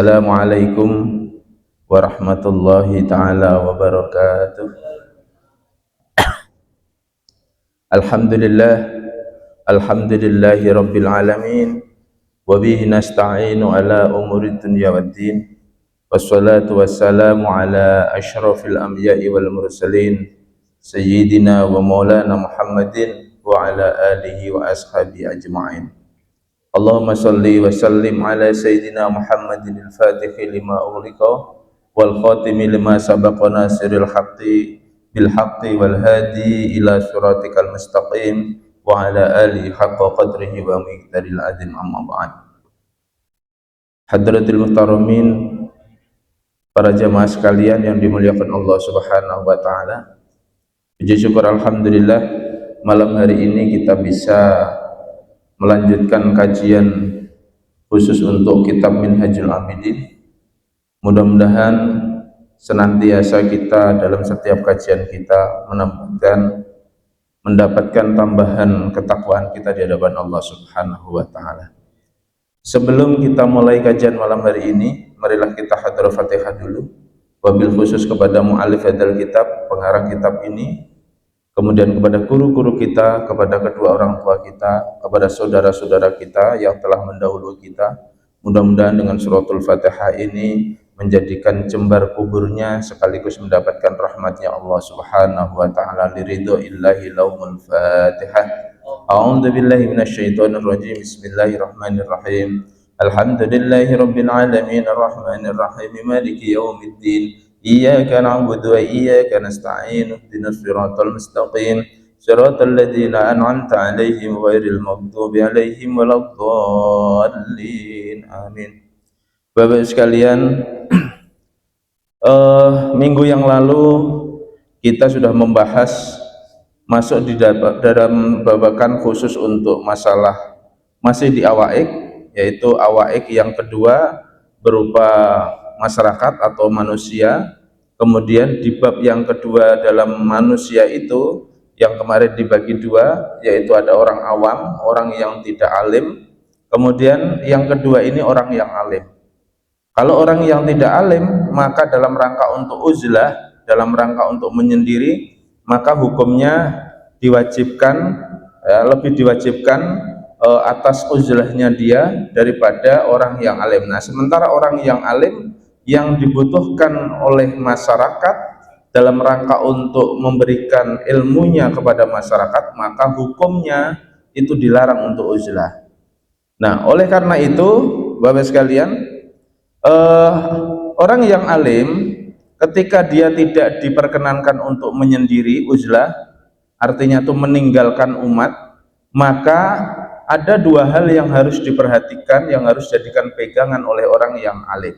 Assalamualaikum warahmatullahi taala wabarakatuh. Alhamdulillah, alhamdulillahi rabbil alamin, wa bihi nasta'inu ala umuri dunya waddin. Wassalatu wassalamu ala asyrafil anbiya'i wal mursalin, sayyidina wa maulana Muhammadin wa ala alihi wa ashabihi ajma'in. Allahumma salli wa sallim ala sayyidina Muhammadin al-fatihi lima ughliqa wal khatimi lima sabaqa nasiril haqqi bil haqqi wal hadi ila siratikal mustaqim wa ala alihi haqqa qadrihi wa miqdaril azim, amma ba'd. Hadratil muhtaramin, para jamaah sekalian yang dimuliakan Allah Subhanahu wa taala. Puji syukur alhamdulillah, malam hari ini kita bisa melanjutkan kajian khusus untuk kitab Minhajul Abidin. Mudah-mudahan senantiasa kita dalam setiap kajian kita mendapatkan tambahan ketakwaan kita di hadapan Allah Subhanahu wa taala. Sebelum kita mulai kajian malam hari ini, marilah kita hadrah Fatihah dulu. Wabil khusus kepada mu'allif hadzal kitab, pengarang kitab ini, kemudian kepada guru-guru kita, kepada kedua orang tua kita, kepada saudara-saudara kita yang telah mendahului kita. Mudah-mudahan dengan suratul Fatihah ini menjadikan jembar kuburnya sekaligus mendapatkan rahmatnya Allah Subhanahu wa taala. Liridho illahi laumul Fatihah. A'udzu billahi minasyaitonir rajim. Bismillahirrahmanirrahim. Alhamdulillahi rabbil alamin arrahmanir rahim maliki yaumiddin. Iyyaka na'budu wa iyyaka nasta'in ihdinas siratal mustaqim siratal ladzina an'amta 'alaihim ghairil maghdubi 'alaihim waladdallin. Amin. Bapak sekalian, minggu yang lalu kita sudah membahas masuk di dalam babakan khusus untuk masalah masih di awaik, yaitu awaik yang kedua berupa masyarakat atau manusia. Kemudian di bab yang kedua dalam manusia itu yang kemarin dibagi dua, yaitu ada orang awam, orang yang tidak alim. Kemudian yang kedua ini orang yang alim. Kalau orang yang tidak alim, maka dalam rangka untuk uzlah, dalam rangka untuk menyendiri, maka hukumnya diwajibkan, lebih diwajibkan atas uzlahnya dia daripada orang yang alim. Nah, sementara orang yang alim yang dibutuhkan oleh masyarakat dalam rangka untuk memberikan ilmunya kepada masyarakat, maka hukumnya itu dilarang untuk uzlah. Nah, oleh karena itu, Bapak sekalian, orang yang alim ketika dia tidak diperkenankan untuk menyendiri uzlah, artinya itu meninggalkan umat, maka ada dua hal yang harus diperhatikan, yang harus dijadikan pegangan oleh orang yang alim.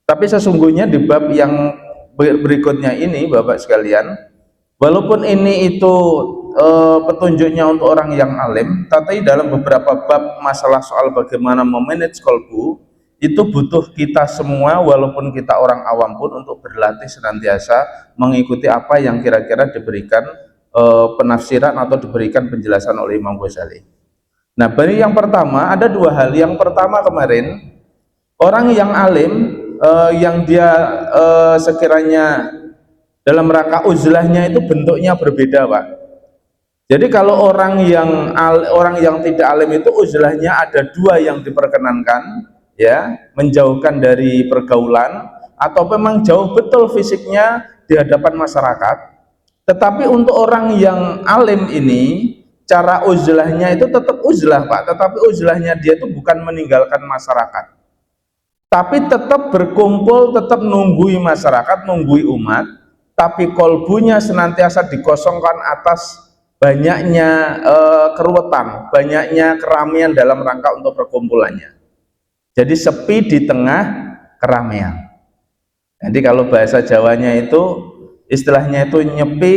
Tapi sesungguhnya di bab yang berikutnya ini, Bapak sekalian, walaupun ini itu petunjuknya untuk orang yang alim, tapi dalam beberapa bab masalah soal bagaimana memanage kolbu, itu butuh kita semua, walaupun kita orang awam pun, untuk berlatih senantiasa mengikuti apa yang kira-kira diberikan penafsiran atau diberikan penjelasan oleh Imam Ghazali. Nah, dari yang pertama ada dua hal. Yang pertama kemarin, orang yang alim yang dia sekiranya dalam rangka uzlahnya itu bentuknya berbeda, Pak. Jadi kalau orang yang tidak alim itu uzlahnya ada dua yang diperkenankan, ya, menjauhkan dari pergaulan atau memang jauh betul fisiknya di hadapan masyarakat. Tetapi untuk orang yang alim ini, cara uzlahnya itu tetap uzlah, Pak, tetapi uzlahnya dia itu bukan meninggalkan masyarakat, tapi tetap berkumpul, tetap nunggui masyarakat, nunggui umat, tapi kolbunya senantiasa dikosongkan atas banyaknya keruwetan, banyaknya keramaian dalam rangka untuk perkumpulannya. Jadi sepi di tengah keramaian. Jadi kalau bahasa Jawanya itu istilahnya itu nyepi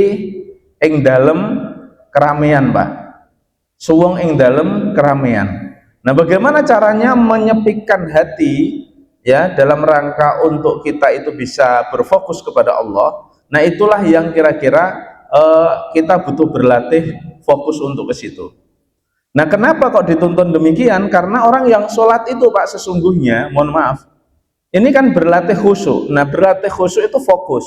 ing dalem keramaian, Pak. Suwung ing dalem keramaian. Nah, bagaimana caranya menyepikan hati, ya, dalam rangka untuk kita itu bisa berfokus kepada Allah? Nah, itulah yang kira-kira kita butuh berlatih fokus untuk ke situ. Nah, kenapa kok dituntun demikian? Karena orang yang sholat itu, Pak, sesungguhnya, mohon maaf, Ini kan berlatih khusyuk. Nah, berlatih khusyuk itu fokus.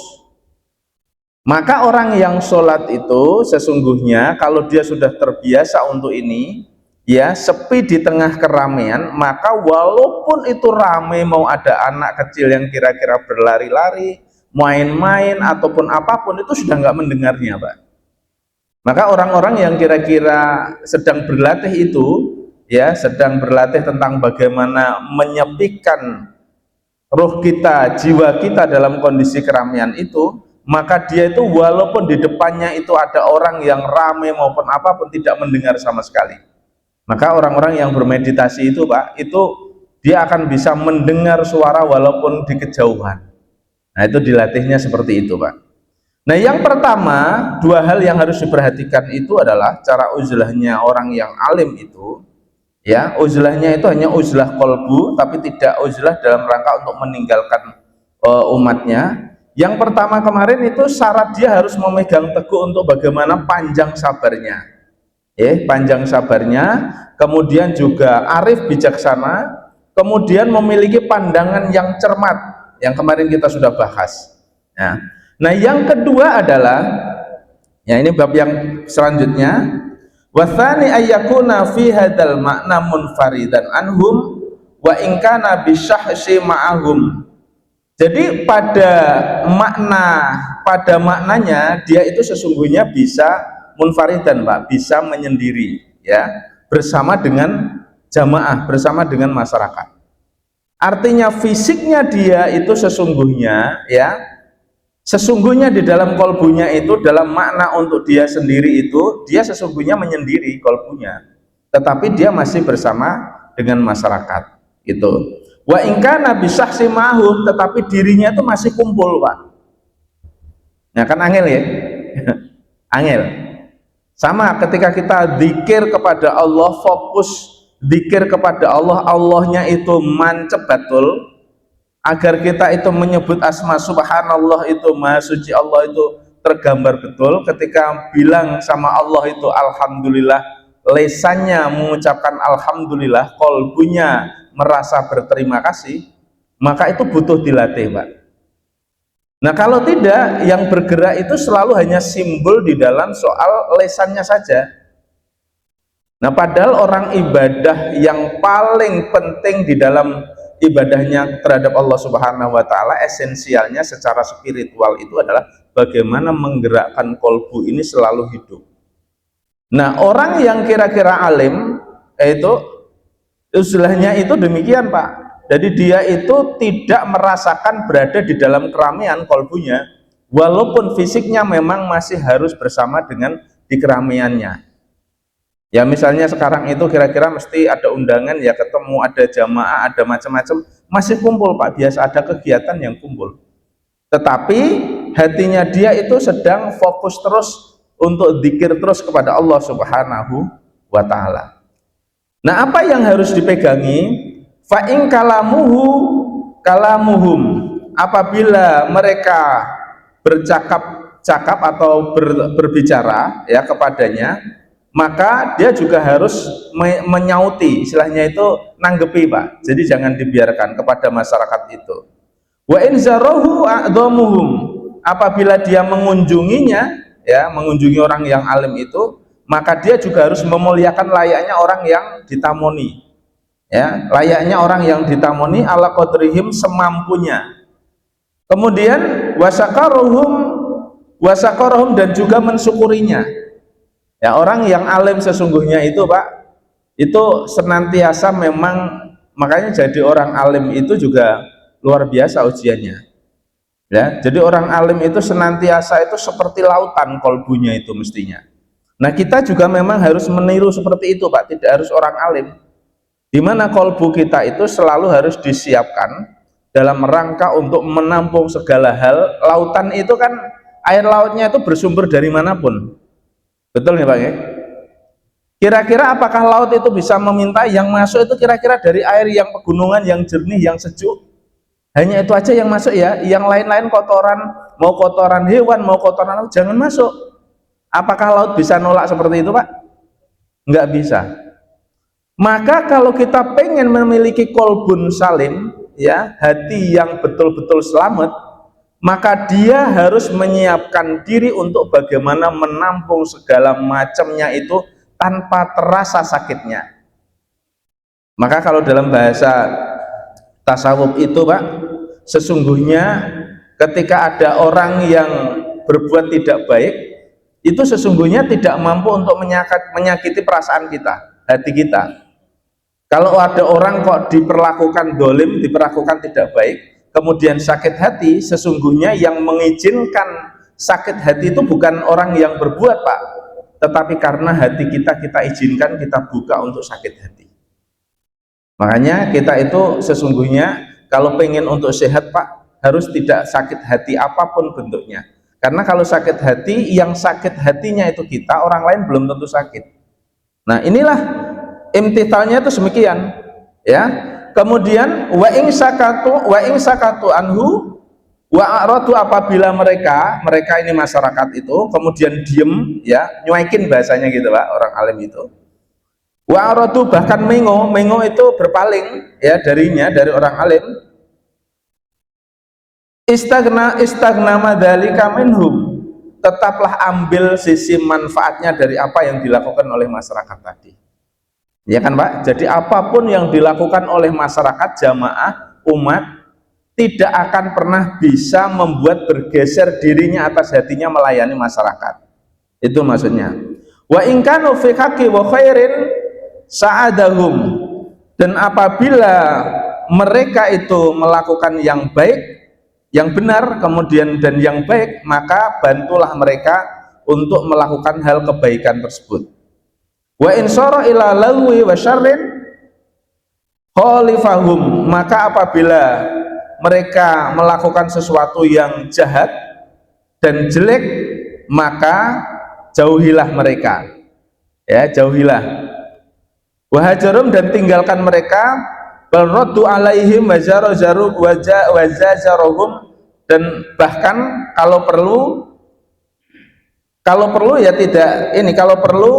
Maka orang yang sholat itu sesungguhnya kalau dia sudah terbiasa untuk ini, ya, sepi di tengah keramaian, maka walaupun itu ramai, mau ada anak kecil yang kira-kira berlari-lari, main-main ataupun apapun, itu sudah nggak mendengarnya, Pak. Maka orang-orang yang kira-kira sedang berlatih itu, ya, sedang berlatih tentang bagaimana menyepikan roh kita, jiwa kita dalam kondisi keramaian itu, maka dia itu walaupun di depannya itu ada orang yang ramai maupun apapun, tidak mendengar sama sekali. Maka orang-orang yang bermeditasi itu, Pak, itu dia akan bisa mendengar suara walaupun di kejauhan. Nah, itu dilatihnya seperti itu, Pak. Nah, yang pertama, dua hal yang harus diperhatikan itu adalah cara uzlahnya orang yang alim itu, ya, uzlahnya itu hanya uzlah kolbu, tapi tidak uzlah dalam rangka untuk meninggalkan umatnya. Yang pertama kemarin itu syarat dia harus memegang teguh untuk bagaimana panjang sabarnya, panjang sabarnya, kemudian juga arif bijaksana, kemudian memiliki pandangan yang cermat, yang kemarin kita sudah bahas. Nah, yang kedua adalah, ya, ini bab yang selanjutnya, wathani ayyakuna fi hadzal makna munfaridan anhum wa in kana bisyahsi ma'ahum. Jadi pada maknanya dia itu sesungguhnya bisa munfaridan, Pak, bisa menyendiri, ya, bersama dengan jamaah, bersama dengan masyarakat. Artinya fisiknya dia itu sesungguhnya, ya, sesungguhnya di dalam kolbunya itu, dalam makna untuk dia sendiri itu, dia sesungguhnya menyendiri kolbunya, tetapi dia masih bersama dengan masyarakat itu. Wa ingkana bisahsi mahum, tetapi dirinya itu masih kumpul, Pak. Nah, kan angel, ya. Angel. Sama ketika kita zikir kepada Allah, fokus zikir kepada Allah, Allahnya itu mancep betul. Agar kita itu menyebut asma subhanallah itu, maha suci Allah itu tergambar betul. Ketika bilang sama Allah itu alhamdulillah, lesannya mengucapkan alhamdulillah, kolbunya merasa berterima kasih, maka itu butuh dilatih, Pak. Nah, kalau tidak, yang bergerak itu selalu hanya simbol di dalam soal lesannya saja. Nah, padahal orang ibadah yang paling penting di dalam ibadahnya terhadap Allah Subhanahu wa Ta'ala, esensialnya secara spiritual itu adalah bagaimana menggerakkan kolbu ini selalu hidup. Nah, orang yang kira-kira alim itu istilahnya itu demikian, Pak. Jadi dia itu tidak merasakan berada di dalam keramaian kolbunya, walaupun fisiknya memang masih harus bersama dengan di keramaiannya. Ya, misalnya sekarang itu kira-kira mesti ada undangan, ya, ketemu, ada jamaah, ada macam-macam, masih kumpul, Pak, biasa ada kegiatan yang kumpul. Tetapi hatinya dia itu sedang fokus terus untuk zikir terus kepada Allah Subhanahu wa Ta'ala. Nah, apa yang harus dipegangi? Fa in kalamuhum, apabila mereka bercakap-cakap atau berbicara, ya, kepadanya, maka dia juga harus menyauti, istilahnya itu nanggepi, Pak. Jadi jangan dibiarkan kepada masyarakat itu. Wa in zarahu a'dhamuhum, apabila dia mengunjunginya, ya, mengunjungi orang yang alim itu, maka dia juga harus memuliakan layaknya orang yang ditamoni, ya, layaknya orang yang ditamoni, ala qadrihim, semampunya. Kemudian wasakarohum, dan juga mensyukurinya. Ya, orang yang alim sesungguhnya itu, Pak, itu senantiasa memang, makanya jadi orang alim itu juga luar biasa ujiannya. Ya, jadi orang alim itu senantiasa itu seperti lautan kolbunya itu mestinya. Nah, kita juga memang harus meniru seperti itu, Pak, tidak harus orang alim. Di mana kolbu kita itu selalu harus disiapkan dalam rangka untuk menampung segala hal. Lautan itu kan air lautnya itu bersumber dari manapun. Betul nih, Pak, ya? Kira-kira apakah laut itu bisa meminta yang masuk itu kira-kira dari air yang pegunungan, yang jernih, yang sejuk? Hanya itu aja yang masuk, ya. Yang lain-lain kotoran, mau kotoran hewan, mau kotoran laut, jangan masuk. Apakah laut bisa nolak seperti itu, Pak? Nggak bisa. Maka kalau kita pengen memiliki kolbun salim, ya, hati yang betul-betul selamat, maka dia harus menyiapkan diri untuk bagaimana menampung segala macamnya itu tanpa terasa sakitnya. Maka kalau dalam bahasa tasawuf itu Pak, sesungguhnya ketika ada orang yang berbuat tidak baik, itu sesungguhnya tidak mampu untuk menyakiti perasaan kita, hati kita. Kalau ada orang kok diperlakukan dolim, diperlakukan tidak baik, kemudian sakit hati, sesungguhnya yang mengizinkan sakit hati itu bukan orang yang berbuat Pak, tetapi karena hati kita izinkan, kita buka untuk sakit hati. Makanya kita itu sesungguhnya kalau pengen untuk sehat Pak, harus tidak sakit hati apapun bentuknya. Karena kalau sakit hati, yang sakit hatinya itu kita, orang lain belum tentu sakit. Nah inilah imtithalnya itu semikian, ya. Kemudian wa ing sakatu anhu wa a'radu, apabila mereka ini masyarakat itu kemudian diem, ya, nyuekin bahasanya gitu Pak, orang alim itu. Wa a'radu, bahkan mengo itu berpaling, ya, dari orang alim. Istagna madzalika minhum, tetaplah ambil sisi manfaatnya dari apa yang dilakukan oleh masyarakat tadi, ya kan Pak. Jadi apapun yang dilakukan oleh masyarakat, jamaah, umat, tidak akan pernah bisa membuat bergeser dirinya atas hatinya melayani masyarakat. Itu maksudnya. Wa in kanu fi haqqi wa khairin sa'adahum, dan apabila mereka itu melakukan yang baik, yang benar, kemudian dan yang baik, maka bantulah mereka untuk melakukan hal kebaikan tersebut. Wa in sara ila lagwi wa syarrin khalifahum, maka apabila mereka melakukan sesuatu yang jahat dan jelek, maka jauhilah mereka, ya, jauhilah. Wa hajarum, dan tinggalkan mereka. Bal raddu alaihim wajazaruhum, dan bahkan kalau perlu ya tidak ini, kalau perlu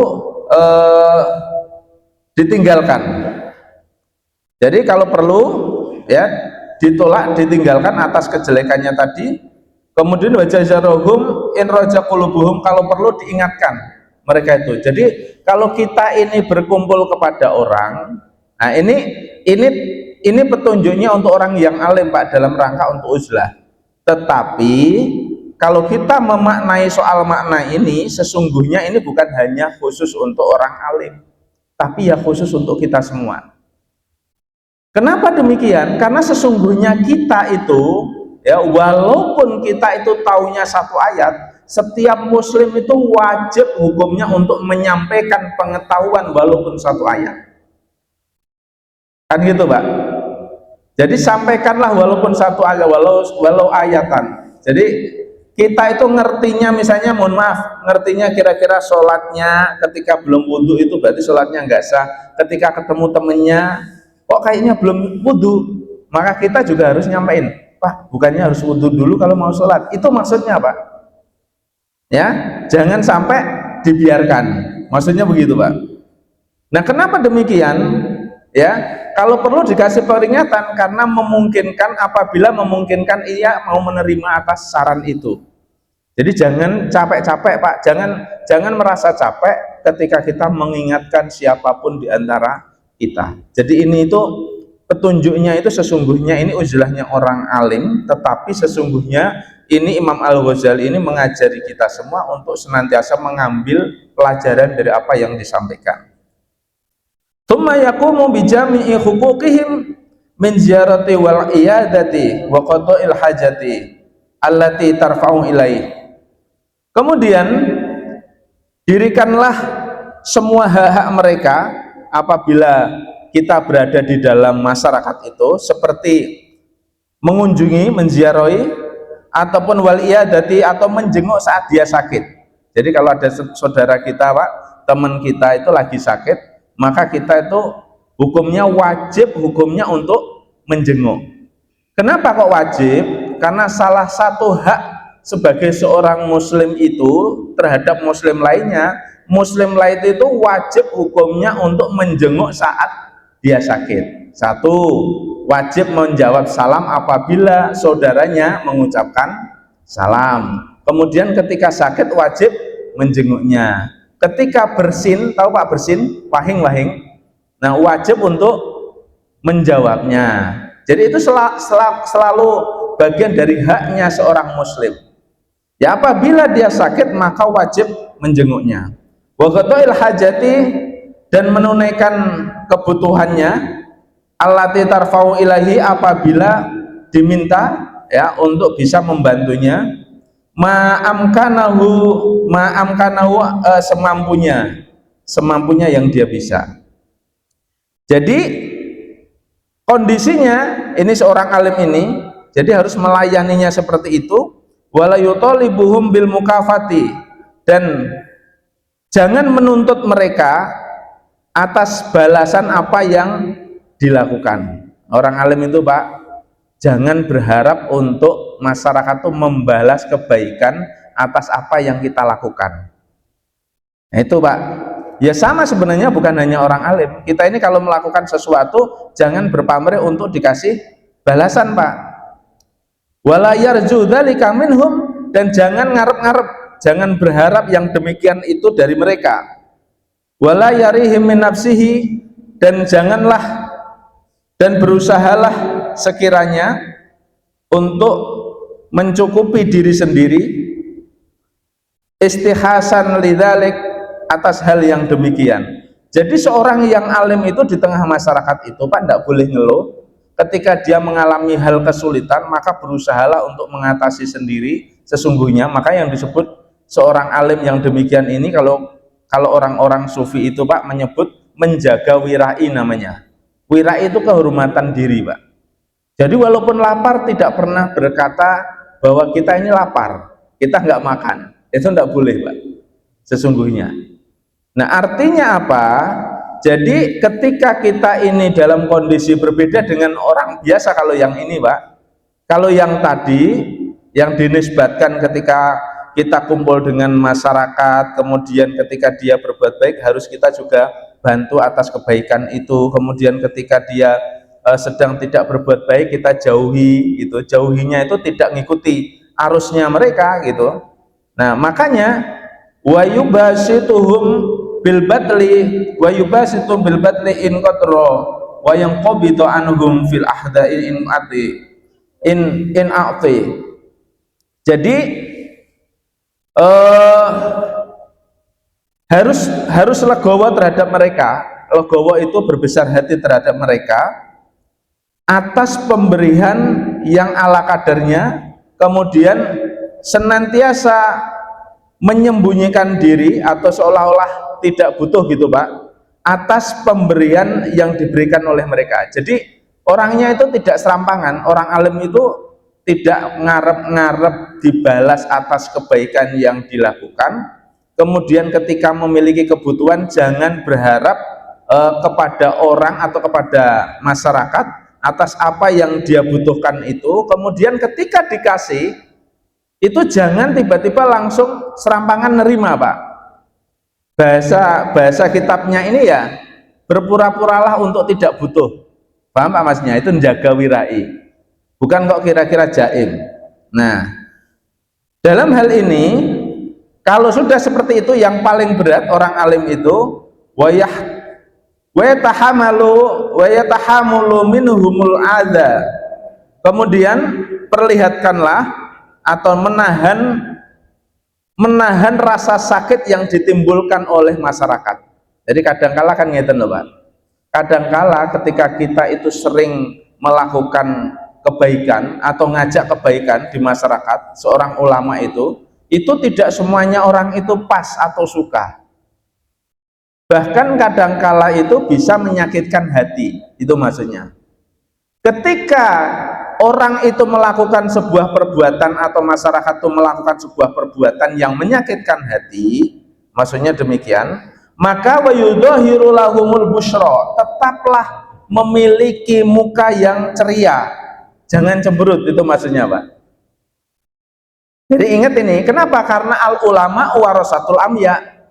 ditinggalkan. Jadi kalau perlu ya ditolak, ditinggalkan atas kejelekannya tadi. Kemudian wajazaruhum in raja qulubuhum, kalau perlu diingatkan mereka itu. Jadi kalau kita ini berkumpul kepada orang, nah ini petunjuknya untuk orang yang alim Pak, dalam rangka untuk uzlah. Tetapi kalau kita memaknai soal makna ini, sesungguhnya ini bukan hanya khusus untuk orang alim, tapi ya khusus untuk kita semua. Kenapa demikian? Karena sesungguhnya kita itu, ya, walaupun kita itu taunya satu ayat, setiap muslim itu wajib hukumnya untuk menyampaikan pengetahuan walaupun satu ayat. Kan gitu Pak. Jadi sampaikanlah walaupun satu ayat, walau ayatan. Jadi kita itu ngertinya, misalnya mohon maaf, ngertinya kira-kira sholatnya ketika belum wudhu itu berarti sholatnya nggak sah. Ketika ketemu temennya kok kayaknya belum wudhu, maka kita juga harus nyampein, Pak, bukannya harus wudhu dulu kalau mau sholat. Itu maksudnya Pak, ya, jangan sampai dibiarkan, maksudnya begitu Pak. Nah kenapa demikian? Ya, kalau perlu dikasih peringatan, karena memungkinkan, apabila memungkinkan ia mau menerima atas saran itu. Jadi jangan capek-capek Pak, jangan merasa capek ketika kita mengingatkan siapapun di antara kita. Jadi ini itu petunjuknya itu sesungguhnya ini uzlahnya orang alim, tetapi sesungguhnya ini Imam Al-Ghazali ini mengajari kita semua untuk senantiasa mengambil pelajaran dari apa yang disampaikan. Tsumma yaqumu bi jami'i huquqihim min ziyarati wal iyadati wa qada'il hajati allati tarfa'u ilaih. Kemudian dirikanlah semua hak-hak mereka apabila kita berada di dalam masyarakat itu, seperti mengunjungi, menziarahi, ataupun wal iyadati, atau menjenguk saat dia sakit. Jadi kalau ada saudara kita Pak, teman kita itu lagi sakit, maka kita itu hukumnya wajib, hukumnya untuk menjenguk. Kenapa kok wajib? Karena salah satu hak sebagai seorang muslim itu terhadap muslim lainnya, muslim lain itu wajib hukumnya untuk menjenguk saat dia sakit. Satu. wajib menjawab salam apabila saudaranya mengucapkan salam. Kemudian ketika sakit wajib menjenguknya. Ketika bersin, tahu Pak bersin, wahing-wahing, nah wajib untuk menjawabnya. Jadi itu selalu bagian dari haknya seorang muslim. Ya apabila dia sakit maka wajib menjenguknya. Wa qada'il hajati, dan menunaikan kebutuhannya, allati tarfa'u ilahi, apabila diminta ya untuk bisa membantunya, ma'amkanahu semampunya yang dia bisa. Jadi kondisinya ini seorang alim ini jadi harus melayaninya seperti itu, wala yutalibuhum bil mukafati, dan jangan menuntut mereka atas balasan apa yang dilakukan. Orang alim itu Pak, jangan berharap untuk masyarakat itu membalas kebaikan atas apa yang kita lakukan. Nah, itu Pak. Ya sama sebenarnya, bukan hanya orang alim. Kita ini kalau melakukan sesuatu jangan berpamrih untuk dikasih balasan Pak. Wala yarju dzalika minhum, dan jangan ngarep-ngarep, jangan berharap yang demikian itu dari mereka. Wala yarihim min nafsihi, dan janganlah dan berusahalah sekiranya untuk mencukupi diri sendiri, istihasan lidzalik, atas hal yang demikian. Jadi seorang yang alim itu di tengah masyarakat itu Pak tidak boleh ngeluh. Ketika dia mengalami hal kesulitan maka berusahalah untuk mengatasi sendiri sesungguhnya. Maka yang disebut seorang alim yang demikian ini, kalau orang-orang sufi itu Pak menyebut menjaga wirai namanya. Wirai itu kehormatan diri Pak. Jadi walaupun lapar tidak pernah berkata bahwa kita ini lapar, kita nggak makan. Itu tidak boleh Pak sesungguhnya. Nah artinya apa? Jadi ketika kita ini dalam kondisi berbeda dengan orang biasa, kalau yang ini Pak, kalau yang tadi yang dinisbatkan ketika kita kumpul dengan masyarakat, kemudian ketika dia berbuat baik harus kita juga bantu atas kebaikan itu. Kemudian ketika dia sedang tidak berbuat baik kita jauhi, gitu. Jauhinya itu tidak ngikuti arusnya mereka gitu. Nah makanya wa yubasituhum bil batli wa yubasitu bil batli in qatra wa yanqabitu anhum fil ahda'i in a'ti. Jadi harus legowo terhadap mereka. Legowo itu berbesar hati terhadap mereka atas pemberian yang ala kadarnya, kemudian senantiasa menyembunyikan diri atau seolah-olah tidak butuh gitu Pak atas pemberian yang diberikan oleh mereka. Jadi orangnya itu tidak serampangan, orang alim itu tidak ngarep-ngarep dibalas atas kebaikan yang dilakukan. Kemudian ketika memiliki kebutuhan jangan berharap kepada orang atau kepada masyarakat atas apa yang dia butuhkan itu. Kemudian ketika dikasih itu jangan tiba-tiba langsung serampangan nerima Pak. Bahasa kitabnya ini ya berpura-puralah untuk tidak butuh. Paham Pak Masnya? Itu menjaga wirai. Bukan kok kira-kira jaim. Nah, dalam hal ini kalau sudah seperti itu, yang paling berat orang alim itu wa yatahamulu minhumul adza. Kemudian perlihatkanlah atau menahan rasa sakit yang ditimbulkan oleh masyarakat. Jadi kadangkala kan ngeten loh Pak. Kadangkala ketika kita itu sering melakukan kebaikan atau ngajak kebaikan di masyarakat, seorang ulama itu tidak semuanya orang itu pas atau suka. Bahkan kadangkala itu bisa menyakitkan hati. Itu maksudnya. Ketika orang itu melakukan sebuah perbuatan atau masyarakat itu melakukan sebuah perbuatan yang menyakitkan hati, maksudnya demikian, maka wa yudhahiru lahumul busyra, tetaplah memiliki muka yang ceria, jangan cemberut. Itu maksudnya Pak. Jadi ingat ini, kenapa? Karena al ulama warasatul anbiya,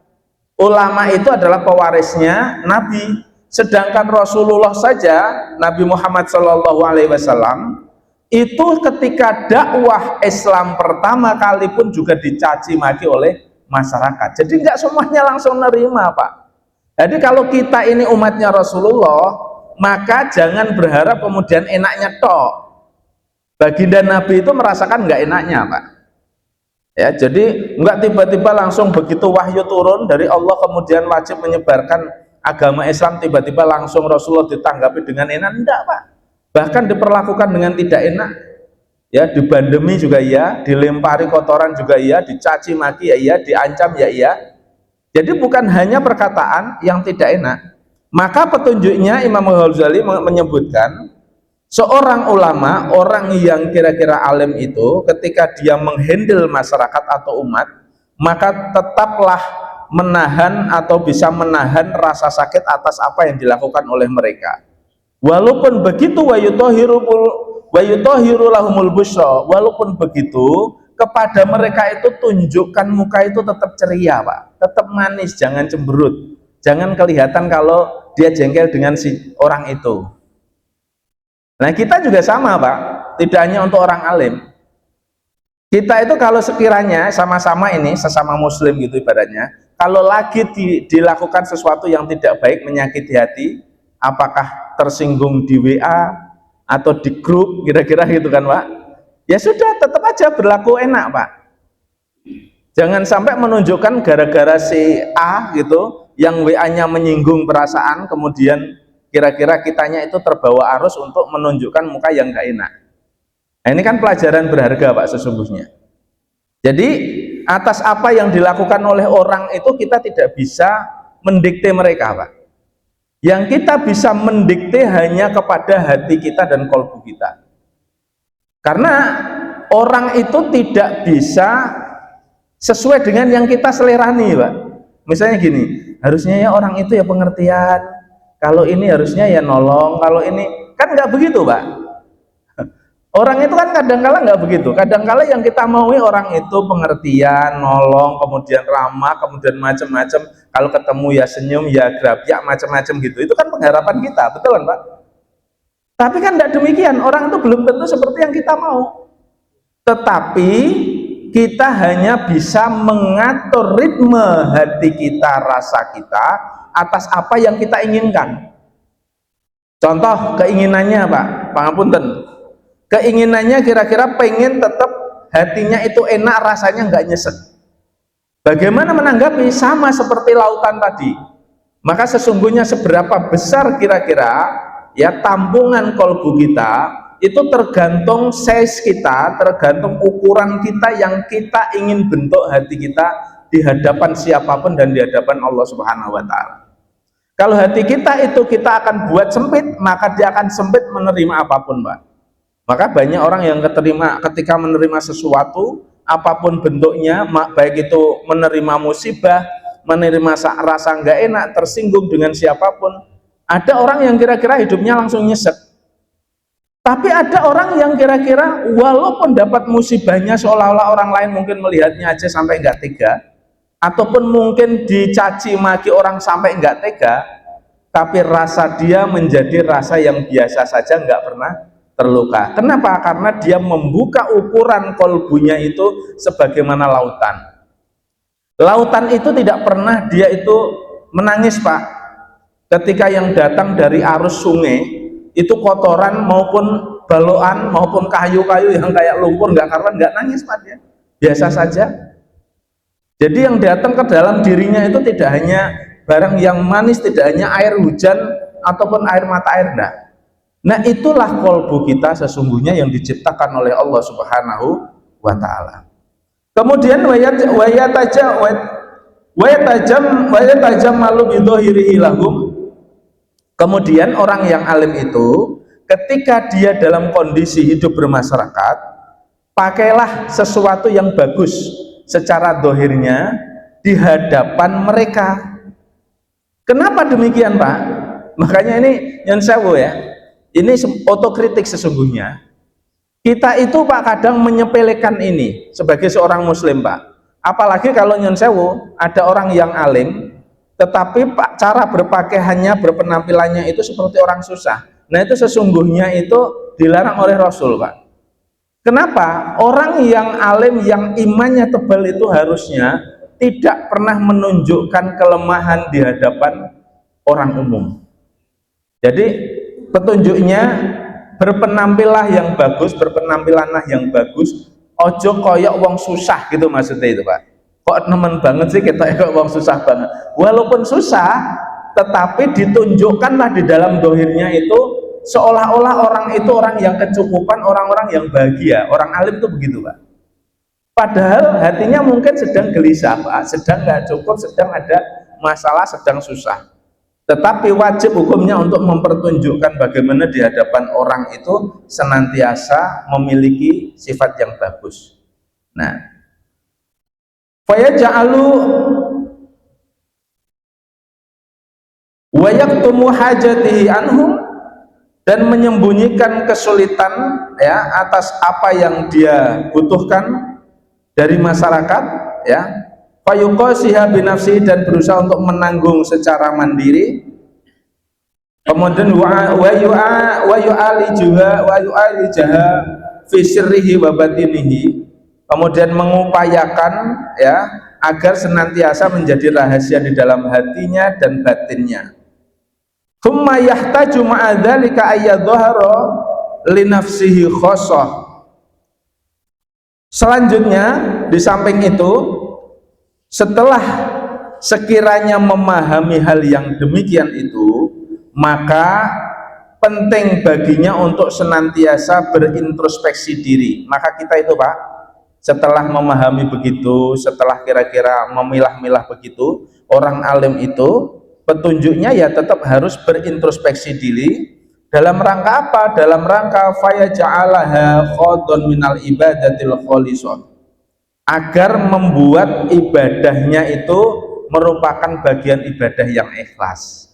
ulama itu adalah pewarisnya Nabi. Sedangkan Rasulullah saja, Nabi Muhammad SAW itu ketika dakwah Islam pertama kali pun juga dicaci maki oleh masyarakat. Jadi nggak semuanya langsung nerima, Pak. Jadi kalau kita ini umatnya Rasulullah, maka jangan berharap kemudian enaknya tok. Baginda Nabi itu merasakan nggak enaknya, Pak. Ya, jadi nggak tiba-tiba langsung begitu wahyu turun dari Allah kemudian wajib menyebarkan agama Islam, tiba-tiba langsung Rasulullah ditanggapi dengan enak, enggak, Pak. Bahkan diperlakukan dengan tidak enak. Ya, dibandemi juga iya, dilempari kotoran juga iya, dicaci maki ya iya, diancam ya iya. Jadi bukan hanya perkataan yang tidak enak. Maka petunjuknya Imam Ghazali menyebutkan seorang ulama, orang yang kira-kira alim itu ketika dia menghandle masyarakat atau umat, maka tetaplah menahan atau bisa menahan rasa sakit atas apa yang dilakukan oleh mereka. Walaupun begitu wayutohiru lahumul busra, walaupun begitu kepada mereka itu tunjukkan muka itu tetap ceria, Pak, tetap manis, jangan cemberut, jangan kelihatan kalau dia jengkel dengan si orang itu. Nah, kita juga sama, Pak, tidak hanya untuk orang alim. Kita itu kalau sekiranya sama-sama ini sesama muslim gitu ibaratnya, kalau lagi dilakukan sesuatu yang tidak baik, menyakiti hati, apakah tersinggung di WA atau di grup kira-kira gitu kan, Pak, ya sudah, tetap aja berlaku enak, Pak. Jangan sampai menunjukkan gara-gara si A gitu yang WA-nya menyinggung perasaan, kemudian kira-kira kitanya itu terbawa arus untuk menunjukkan muka yang gak enak. Nah, ini kan pelajaran berharga, Pak, sesungguhnya. Jadi atas apa yang dilakukan oleh orang itu kita tidak bisa mendikte mereka, Pak. Yang kita bisa mendikte hanya kepada hati kita dan kolbu kita. Karena orang itu tidak bisa sesuai dengan yang kita selerani, Pak. Misalnya gini, harusnya ya orang itu ya pengertian, kalau ini harusnya ya nolong, kalau ini kan nggak begitu, Pak. Orang itu kan kadang-kala nggak begitu. Kadang-kala yang kita maui orang itu pengertian, nolong, kemudian ramah, kemudian macam-macam. Kalau ketemu ya senyum, ya grabyak, macam-macam gitu. Itu kan pengharapan kita, betul kan, Pak? Tapi kan tidak demikian. Orang itu belum tentu seperti yang kita mau. Tetapi kita hanya bisa mengatur ritme hati kita, rasa kita atas apa yang kita inginkan. Contoh keinginannya, Pak, pangapunten. Keinginannya kira-kira pengen tetap hatinya itu enak, rasanya nggak nyesek. Bagaimana menanggapi? Sama seperti lautan tadi. Maka sesungguhnya seberapa besar kira-kira ya tampungan kolbu kita, itu tergantung size kita, tergantung ukuran kita yang kita ingin bentuk hati kita di hadapan siapapun dan di hadapan Allah Subhanahu wa Ta'ala. Kalau hati kita itu kita akan buat sempit, maka dia akan sempit menerima apapun, Pak. Maka banyak orang yang ketika menerima sesuatu apapun bentuknya, baik itu menerima musibah, menerima rasa nggak enak, tersinggung dengan siapapun, ada orang yang kira-kira hidupnya langsung nyesek. Tapi ada orang yang kira-kira walaupun dapat musibahnya seolah-olah orang lain mungkin melihatnya aja sampai nggak tega, ataupun mungkin dicaci maki orang sampai nggak tega, tapi rasa dia menjadi rasa yang biasa saja, nggak pernah terluka. Kenapa? Karena dia membuka ukuran kolbunya itu sebagaimana lautan. Lautan itu tidak pernah dia itu menangis, Pak. Ketika yang datang dari arus sungai itu kotoran maupun baloan maupun kayu-kayu yang kayak lumpur, nggak nangis, Pak, dia biasa saja. Jadi yang datang ke dalam dirinya itu tidak hanya barang yang manis, tidak hanya air hujan ataupun air mata air, enggak. Nah, itulah kolbu kita sesungguhnya yang diciptakan oleh Allah Subhanahu wa Ta'ala. Kemudian wayatajam malu bidhahirihi lahum. Kemudian orang yang alim itu ketika dia dalam kondisi hidup bermasyarakat, pakailah sesuatu yang bagus secara dohirnya di hadapan mereka. Kenapa demikian, Pak? Makanya ini yang sewu ya, ini otokritik sesungguhnya. Kita itu, Pak, kadang menyepelekan ini sebagai seorang muslim, Pak. Apalagi kalau nyon sewu ada orang yang alim, tetapi cara berpakaiannya, berpenampilannya itu seperti orang susah. Nah itu sesungguhnya itu dilarang oleh Rasul, Pak. Kenapa? Orang yang alim, yang imannya tebal itu harusnya tidak pernah menunjukkan kelemahan di hadapan orang umum. Jadi petunjuknya berpenampilah yang bagus, berpenampilanlah yang bagus. Ojo koyok wong susah gitu maksudnya itu, Pak. Kok nemen banget sih kita kok wong susah banget. Walaupun susah, tetapi ditunjukkanlah di dalam dohirnya itu seolah-olah orang itu orang yang kecukupan, orang-orang yang bahagia. Orang alim itu begitu, Pak. Padahal hatinya mungkin sedang gelisah, Pak, sedang nggak cukup, sedang ada masalah, sedang susah. Tetapi wajib hukumnya untuk mempertunjukkan bagaimana di hadapan orang itu senantiasa memiliki sifat yang bagus. Nah, fayaj'alu wa yaktumu hajatihi anhum, dan menyembunyikan kesulitan ya atas apa yang dia butuhkan dari masyarakat, ya, fayuqasiha binafsi, dan berusaha untuk menanggung secara mandiri. Kemudian wa yu'alijaha fi sirrihi wa batinihi, kemudian mengupayakan ya agar senantiasa menjadi rahasia di dalam hatinya dan batinnya. Tsumma yahtaju ma'a dzalika ayyadhhara li nafsihi khassah. Selanjutnya, di samping itu, setelah sekiranya memahami hal yang demikian itu, maka penting baginya untuk senantiasa berintrospeksi diri. Maka kita itu, Pak, setelah memahami begitu, setelah kira-kira memilah-milah begitu, orang alim itu petunjuknya ya tetap harus berintrospeksi diri. Dalam rangka apa? Dalam rangka fayaja'alaha khadun minal ibadatil khalisah, agar membuat ibadahnya itu merupakan bagian ibadah yang ikhlas.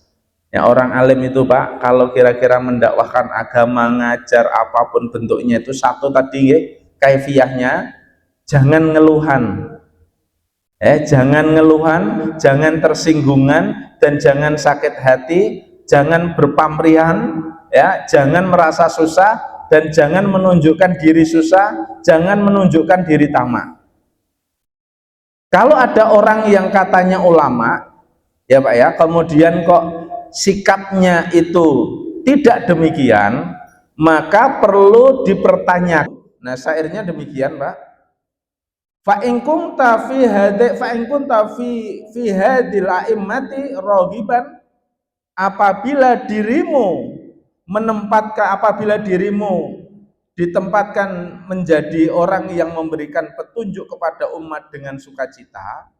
Ya, orang alim itu, Pak, kalau kira-kira mendakwahkan agama, ngajar apapun bentuknya itu satu tadi kaifiyahnya, jangan ngeluhan. Jangan ngeluhan, jangan tersinggungan, dan jangan sakit hati, jangan berpamrihan, ya, jangan merasa susah, dan jangan menunjukkan diri susah, jangan menunjukkan diri tamak. Kalau ada orang yang katanya ulama, ya Pak ya, kemudian kok sikapnya itu tidak demikian, maka perlu dipertanyakan. Nah, syairnya demikian, Pak. Fa in kunta fi hadil a'immati raghiban, apabila dirimu ditempatkan menjadi orang yang memberikan petunjuk kepada umat dengan sukacita,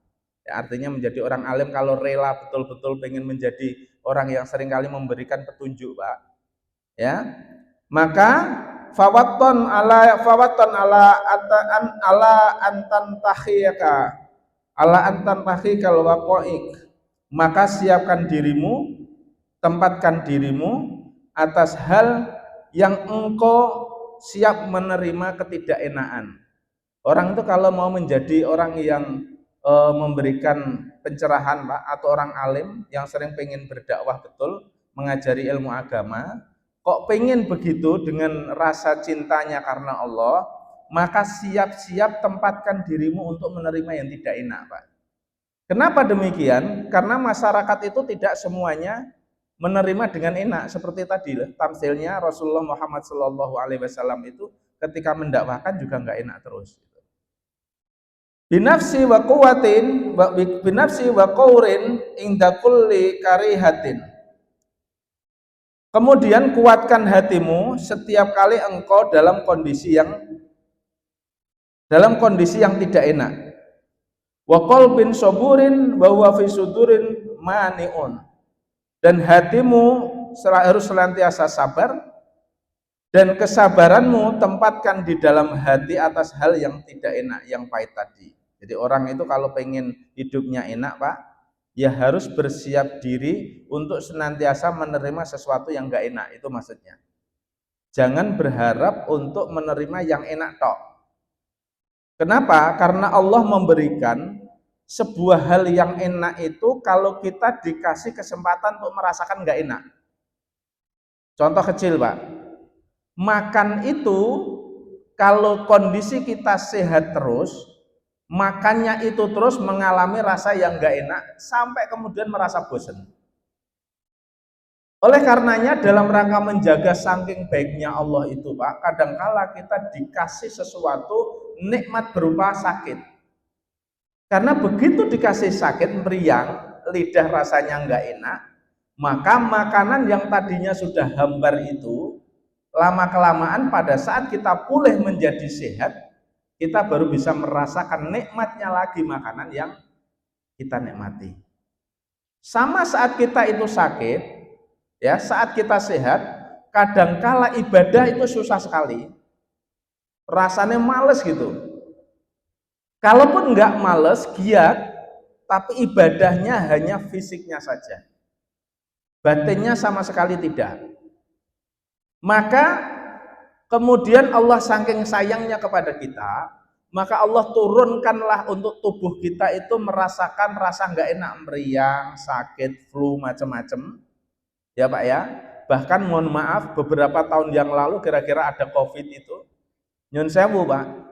ya, artinya menjadi orang alim kalau rela betul-betul pengen menjadi orang yang seringkali memberikan petunjuk, Pak, ya, maka fawatton ala antan tahikal waqa'iq, maka siapkan dirimu, tempatkan dirimu atas hal yang engkau siap menerima ketidakenaan. Orang itu kalau mau menjadi orang yang memberikan pencerahan, Pak, atau orang alim yang sering pengen berdakwah betul, mengajari ilmu agama, kok pengen begitu dengan rasa cintanya karena Allah, maka siap-siap tempatkan dirimu untuk menerima yang tidak enak, Pak. Kenapa demikian? Karena masyarakat itu tidak semuanya menerima dengan enak. Seperti tadi tamsilnya Rasulullah Muhammad SAW itu ketika mendakwahkan juga nggak enak terus. Binafsi wa quwwatin binafsi wa qaurin inda kulli karihatin. Kemudian kuatkan hatimu setiap kali engkau dalam kondisi yang tidak enak. Wa qalbin saburin wa huwa fi sudurin mani'un. Dan hatimu harus senantiasa sabar, dan kesabaranmu tempatkan di dalam hati atas hal yang tidak enak, yang pahit tadi. Jadi orang itu kalau pengen hidupnya enak, Pak, ya harus bersiap diri untuk senantiasa menerima sesuatu yang enggak enak, itu maksudnya. Jangan berharap untuk menerima yang enak tok. Kenapa? Karena Allah memberikan sebuah hal yang enak itu kalau kita dikasih kesempatan untuk merasakan nggak enak. Contoh kecil Pak, makan itu kalau kondisi kita sehat terus, makannya itu terus mengalami rasa yang nggak enak sampai kemudian merasa bosan. Oleh karenanya dalam rangka menjaga saking baiknya Allah itu Pak, kadangkala kita dikasih sesuatu nikmat berupa sakit. Karena begitu dikasih sakit meriang, lidah rasanya nggak enak, maka makanan yang tadinya sudah hambar itu lama-kelamaan pada saat kita pulih menjadi sehat, kita baru bisa merasakan nikmatnya lagi makanan yang kita nikmati. Sama saat kita itu sakit, ya saat kita sehat, kadangkala ibadah itu susah sekali, rasanya males gitu. Kalaupun nggak males, giat, tapi ibadahnya hanya fisiknya saja, batinnya sama sekali tidak. Maka kemudian Allah saking sayangnya kepada kita, maka Allah turunkanlah untuk tubuh kita itu merasakan rasa nggak enak, meriang, sakit, flu, macam-macam. Ya Pak ya. Bahkan mohon maaf, beberapa tahun yang lalu kira-kira ada COVID itu. Nyun sewu Pak.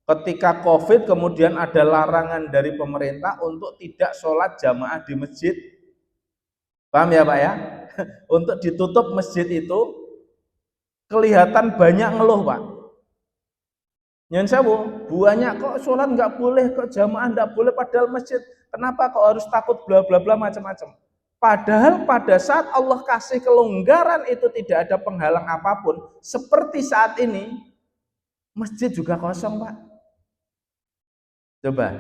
Ketika COVID kemudian ada larangan dari pemerintah untuk tidak sholat jamaah di masjid. Paham ya Pak ya? Untuk ditutup masjid itu kelihatan banyak ngeluh Pak. Nyun sewu, buahnya kok sholat nggak boleh, kok jamaah nggak boleh padahal masjid. Kenapa kok harus takut bla bla bla macam-macam. Padahal pada saat Allah kasih kelonggaran itu tidak ada penghalang apapun. Seperti saat ini, masjid juga kosong Pak. Coba.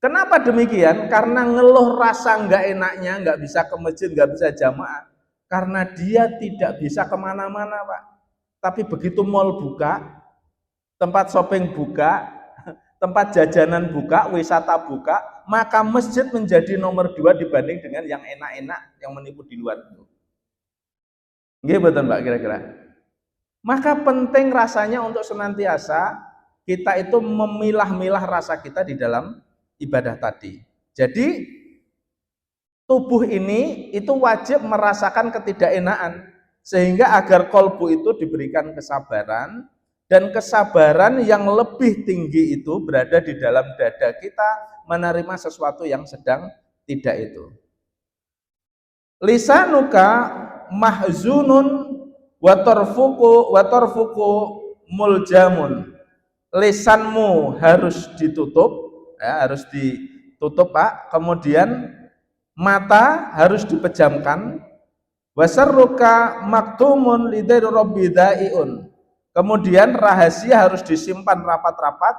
Kenapa demikian? Karena ngeluh rasa nggak enaknya, nggak bisa ke masjid, nggak bisa jamaah. Karena dia tidak bisa kemana-mana Pak. Tapi begitu mal buka, tempat shopping buka, tempat jajanan buka, wisata buka, maka masjid menjadi nomor 2 dibanding dengan yang enak-enak yang menipu di luar itu. Nggih betul Mbak kira-kira. Maka penting rasanya untuk senantiasa kita itu memilah-milah rasa kita di dalam ibadah tadi. Jadi tubuh ini itu wajib merasakan ketidakenaan sehingga agar kolbu itu diberikan kesabaran, dan kesabaran yang lebih tinggi itu berada di dalam dada kita menerima sesuatu yang sedang tidak itu. Lisanuka mahzunun watorfuku muljamun. Lisanmu harus ditutup, ya, harus ditutup Pak. Kemudian mata harus dipejamkan. Wasarruka maktumun lidairu rabbidaiun. Kemudian rahasia harus disimpan rapat-rapat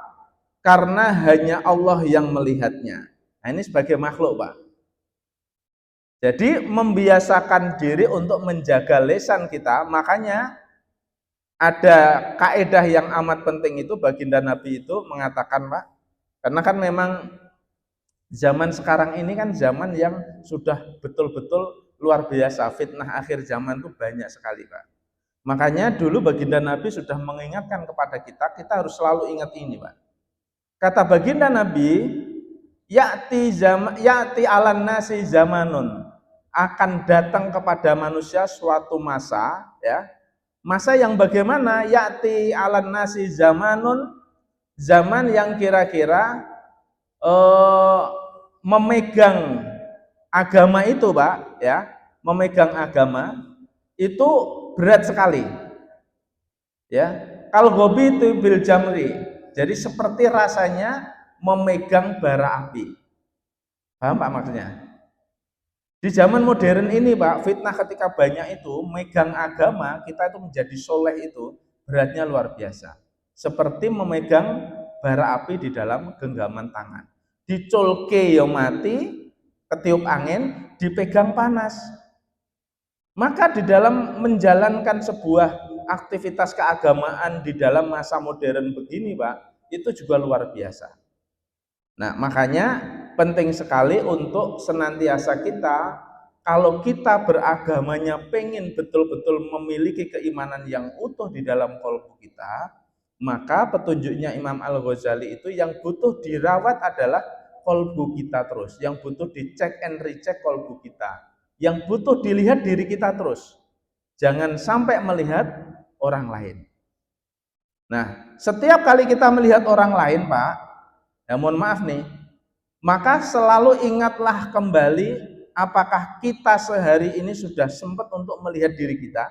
karena hanya Allah yang melihatnya. Nah, ini sebagai makhluk Pak. Jadi membiasakan diri untuk menjaga lisan kita. Makanya ada kaidah yang amat penting itu baginda Nabi itu mengatakan Pak. Karena kan memang zaman sekarang ini kan zaman yang sudah betul-betul luar biasa. Fitnah akhir zaman itu banyak sekali Pak. Makanya dulu baginda Nabi sudah mengingatkan kepada kita, kita harus selalu ingat ini Pak. Kata baginda Nabi, ya'ti alan nasi zamanun, akan datang kepada manusia suatu masa, ya. Masa yang bagaimana? Ya'ti alan nasi zamanun, zaman yang kira-kira memegang agama itu Pak, ya, memegang agama itu berat sekali, ya. Kalau gobi itu bil jamri, jadi seperti rasanya memegang bara api. Paham Pak maksudnya? Di zaman modern ini Pak, fitnah ketika banyak itu megang agama, kita itu menjadi soleh itu beratnya luar biasa. Seperti memegang bara api di dalam genggaman tangan. Diculke ya mati, ketiup angin, dipegang panas. Maka di dalam menjalankan sebuah aktivitas keagamaan di dalam masa modern begini Pak, itu juga luar biasa. Nah makanya penting sekali untuk senantiasa kita, kalau kita beragamanya pengen betul-betul memiliki keimanan yang utuh di dalam kalbu kita, maka petunjuknya Imam Al-Ghazali itu yang butuh dirawat adalah kolbu kita terus, yang butuh dicek and recheck kolbu kita, yang butuh dilihat diri kita terus. Jangan sampai melihat orang lain. Nah, setiap kali kita melihat orang lain, Pak, ya mohon maaf nih, maka selalu ingatlah kembali apakah kita sehari ini sudah sempat untuk melihat diri kita,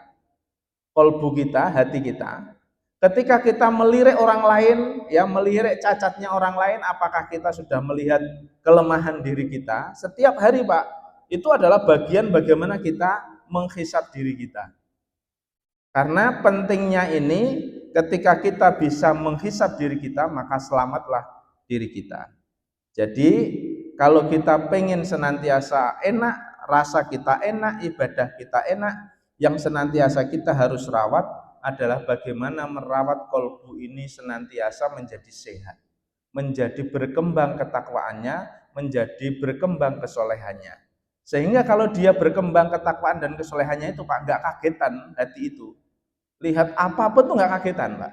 kolbu kita, hati kita. Ketika kita melirik orang lain, ya melirik cacatnya orang lain, apakah kita sudah melihat kelemahan diri kita? Setiap hari, Pak, itu adalah bagian bagaimana kita menghisap diri kita. Karena pentingnya ini, ketika kita bisa menghisap diri kita, maka selamatlah diri kita. Jadi, kalau kita pengen senantiasa enak, rasa kita enak, ibadah kita enak, yang senantiasa kita harus rawat adalah bagaimana merawat kolbu ini senantiasa menjadi sehat, menjadi berkembang ketakwaannya, menjadi berkembang kesolehannya. Sehingga kalau dia berkembang ketakwaan dan kesolehannya itu, Pak, nggak kagetan hati itu. Lihat apapun tuh nggak kagetan, Pak.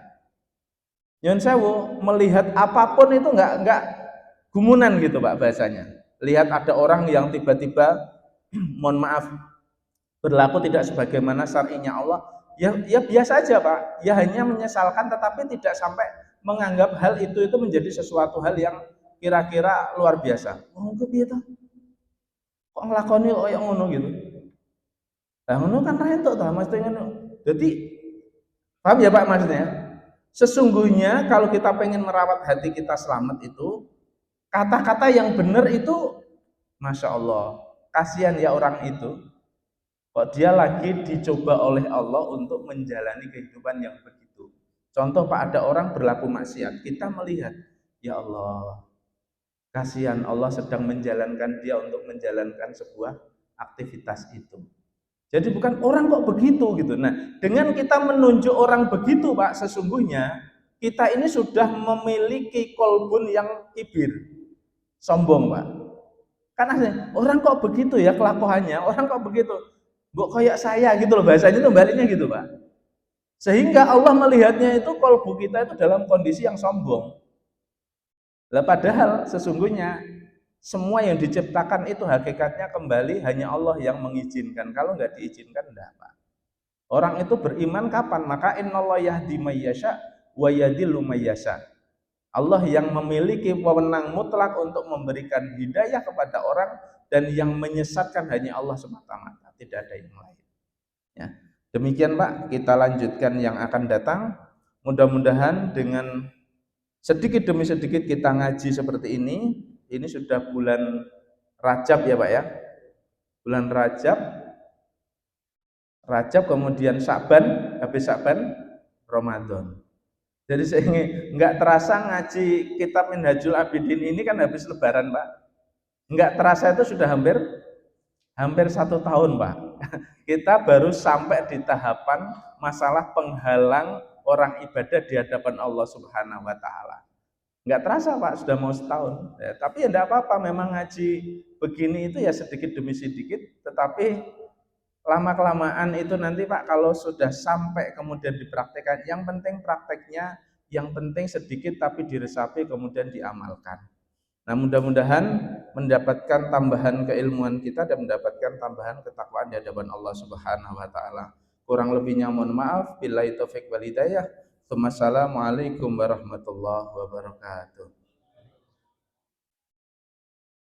Nyun sewu, melihat apapun itu nggak gumunan gitu, Pak, bahasanya. Lihat ada orang yang tiba-tiba mohon maaf berlaku tidak sebagaimana syar'inya Allah, ya biasa aja, Pak. Ya hanya menyesalkan, tetapi tidak sampai menganggap hal itu menjadi sesuatu hal yang kira-kira luar biasa. Oh, piye to? Kok nglakoni kaya ngono gitu. Lah ngono kan rentok ta, mesti ngono. Jadi paham ya, Pak, maksudnya? Sesungguhnya kalau kita pengen merawat hati kita selamat itu, kata-kata yang benar itu, Masya Allah, kasihan ya orang itu, kok dia lagi dicoba oleh Allah untuk menjalani kehidupan yang begitu. Contoh, Pak, ada orang berlaku maksiat, kita melihat, ya Allah, kasihan Allah sedang menjalankan dia untuk menjalankan sebuah aktivitas itu. Jadi bukan orang kok begitu gitu. Nah, dengan kita menunjuk orang begitu, Pak, sesungguhnya kita ini sudah memiliki kolbun yang kibir, sombong, Pak. Karena orang kok begitu ya kelakuannya, orang kok begitu, kok kayak saya gitu loh, bahasanya itu baliknya gitu, Pak. Sehingga Allah melihatnya itu kolbu kita itu dalam kondisi yang sombong. Lah padahal sesungguhnya semua yang diciptakan itu hakikatnya kembali hanya Allah yang mengizinkan. Kalau nggak diizinkan enggak, Pak. Orang itu beriman kapan? Maka innallaha yahdi may yasha wa yadhillu may yasha. Allah yang memiliki wewenang mutlak untuk memberikan hidayah kepada orang, dan yang menyesatkan hanya Allah semata-mata, tidak ada yang lain. Ya. Demikian, Pak, kita lanjutkan yang akan datang. Mudah-mudahan dengan sedikit demi sedikit kita ngaji seperti ini sudah bulan Rajab ya, Pak, ya. Bulan Rajab kemudian Sa'ban, habis Sa'ban Ramadan. Jadi sehingga nggak terasa ngaji kitab Minhajul Abidin ini kan habis Lebaran, Pak. Nggak terasa itu sudah hampir 1 tahun, Pak. Kita baru sampai di tahapan masalah penghalang orang ibadah di hadapan Allah Subhanahu wa Ta'ala. Nggak terasa, Pak, sudah mau setahun. Ya, tapi ya enggak apa-apa, memang ngaji begini itu ya sedikit demi sedikit, tetapi lama-kelamaan itu nanti, Pak, kalau sudah sampai kemudian dipraktekkan, yang penting prakteknya, yang penting sedikit tapi diresapi kemudian diamalkan. Nah, mudah-mudahan mendapatkan tambahan keilmuan kita dan mendapatkan tambahan ketakwaan di hadapan Allah Subhanahu wa Ta'ala. Kurang lebihnya mohon maaf. Billahi taufik wal hidayah. Wassalamualaikum warahmatullahi wabarakatuh.